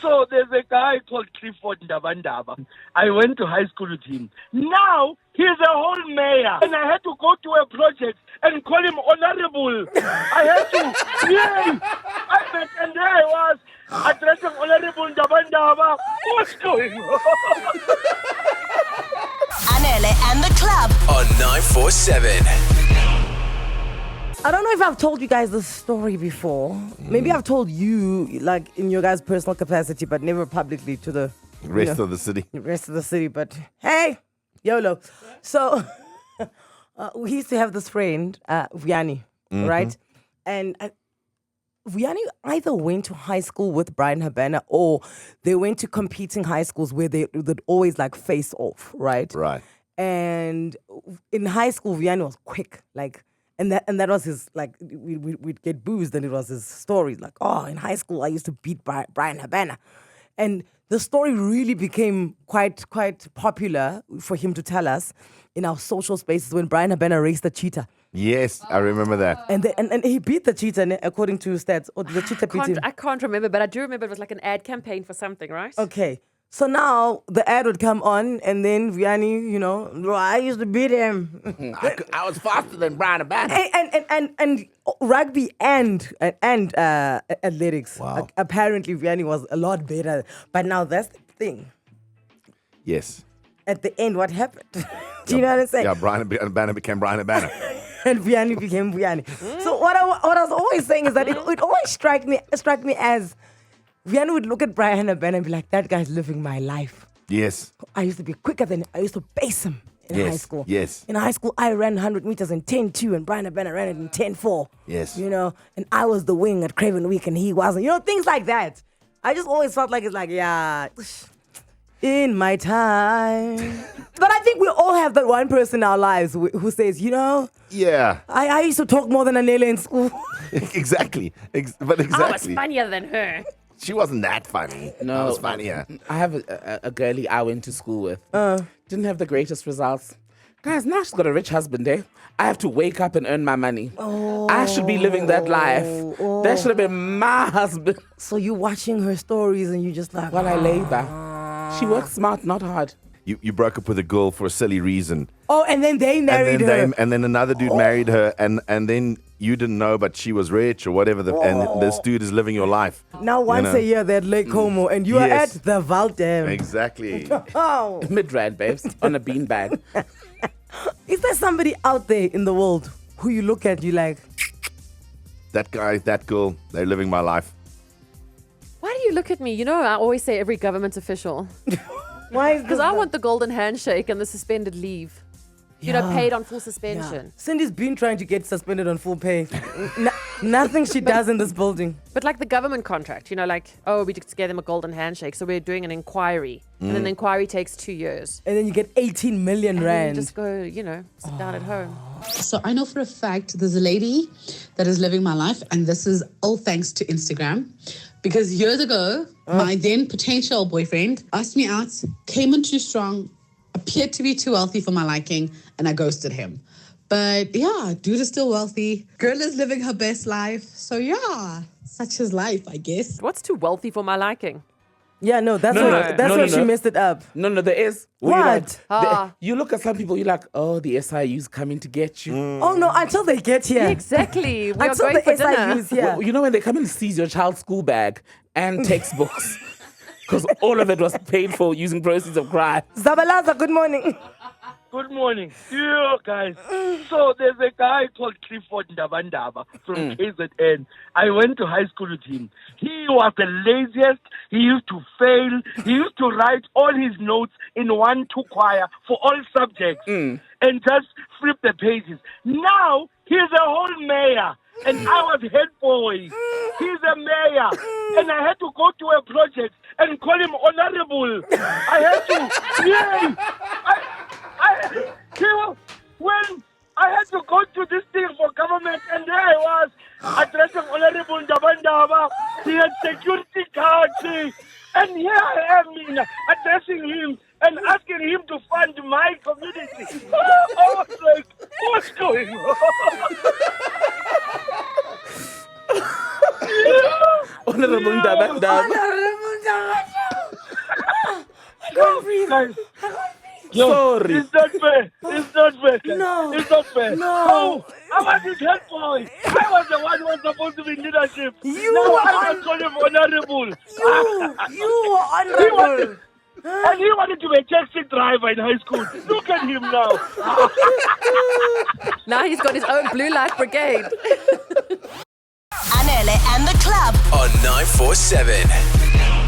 So there's a guy called Clifford Ndabandaba. I went to high school with him. Now he's a whole mayor, and I had to go to a project and call him honorable. I had to, yay! And there I was addressing Honorable Ndabandaba. What's going on? Anele and the club on 947. I don't know if I've told you guys this story before. Maybe I've told you, like, in your guys' personal capacity, but never publicly to the Rest of the city. rest of the city. But hey, YOLO. So we used to have this friend, Vianney, right? And Vianney either went to high school with Brian Habana or they went to competing high schools where they'd always like face off, right? Right. And in high school, Vianney was quick, like. And that was his, like, we'd get boozed and it was his story. Like, oh, in high school, I used to beat Brian Habana. And the story really became quite popular for him to tell us in our social spaces when Brian Habana raced the cheetah. Yes, I remember that. And he beat the cheetah, according to stats. Or the cheetah beat him. I can't remember, but I do remember it was like an ad campaign for something, right? Okay. So now the ad would come on, and then Vianney, I used to beat him. I was faster than Brian Habana. And rugby and athletics. Wow. Apparently, Vianney was a lot better. But now that's the thing. Yes. At the end, what happened? Do you know what I'm saying? Yeah, Brian Habana became Brian Habana. And Vianney became Vianney. So what I was always saying is that it always struck me as Vianney would look at Brian Habana and be like, that guy's living my life. Yes. I used to be quicker than I used to pace him in high school. Yes. In high school, I ran 100 meters in 10.2 and Brian Habana ran it in 10.4. Yes. And I was the wing at Craven Week and he wasn't. Things like that. I just always felt like it's like, yeah, in my time. But I think we all have that one person in our lives who says, Yeah. I used to talk more than Anele in school. Exactly. I was funnier than her. She wasn't that funny. No. I was funnier. I have a girlie I went to school with. Didn't have the greatest results. Guys, now she's got a rich husband, eh? I have to wake up and earn my money. I should be living that life. That should have been my husband. So you watching her stories and you just like, While I labor. She works smart, not hard. You broke up with a girl for a silly reason. Oh, and then they married her. And then another dude married her, and then you didn't know, but she was rich or whatever, and this dude is living your life. Now once a year they're at Lake Como, and you are at the Valdem. Exactly. Oh. Mid-rand, babes, on a beanbag. Is there somebody out there in the world who you look at, you like, That guy, that girl, they're living my life. Why do you look at me? I always say every government official. why is Because I want the golden handshake and the suspended leave. Paid on full suspension. Yeah. Cindy's been trying to get suspended on full pay. Nothing she does in this building. But like the government contract, we just gave them a golden handshake, so we're doing an inquiry. And then the inquiry takes 2 years. And then you get 18 million And rand. you just go, sit down at home. So I know for a fact there's a lady that is living my life, and this is all thanks to Instagram. Because years ago, my then potential boyfriend asked me out, came in too strong, appeared to be too wealthy for my liking, and I ghosted him. But yeah, dude is still wealthy. Girl is living her best life. So yeah, such is life, I guess. What's too wealthy for my liking? Yeah, no, that's where she messed it up. No, there is. What? You look at some people, you're like, oh, the SIU's coming to get you. Oh, no, until they get here. Exactly. We are Until going the for dinner. SIU's here. Well, when they come and seize your child's school bag and textbooks, because all of it was paid for using proceeds of crime. Zabalaza, good morning. Good morning. Yeah, guys. So there's a guy called Clifford Ndabandaba from KZN. I went to high school with him. He was the laziest. He used to fail. He used to write all his notes in 1-2 choir for all subjects and just flip the pages. Now he's a whole mayor. And I was head boy. He's a mayor. And I had to go to a project and call him honorable. I had to. Yay! When I had to go to this thing for government, and there I was addressing Honorable Ndabandaba. He had security cards. And here I am addressing him and asking him to fund my community. I was like, what's going on? Honorable Ndabandaba. Guys. Yo, Sorry. It's not fair. It's not fair. Guys. No. It's not fair. No. Oh, I was his head boy. I was the one who was supposed to be in leadership. You now were I was called him honorable. You were honorable. And he wanted to be a taxi driver in high school. Look at him now. Now he's got his own blue light brigade. Anele and the club. On 947.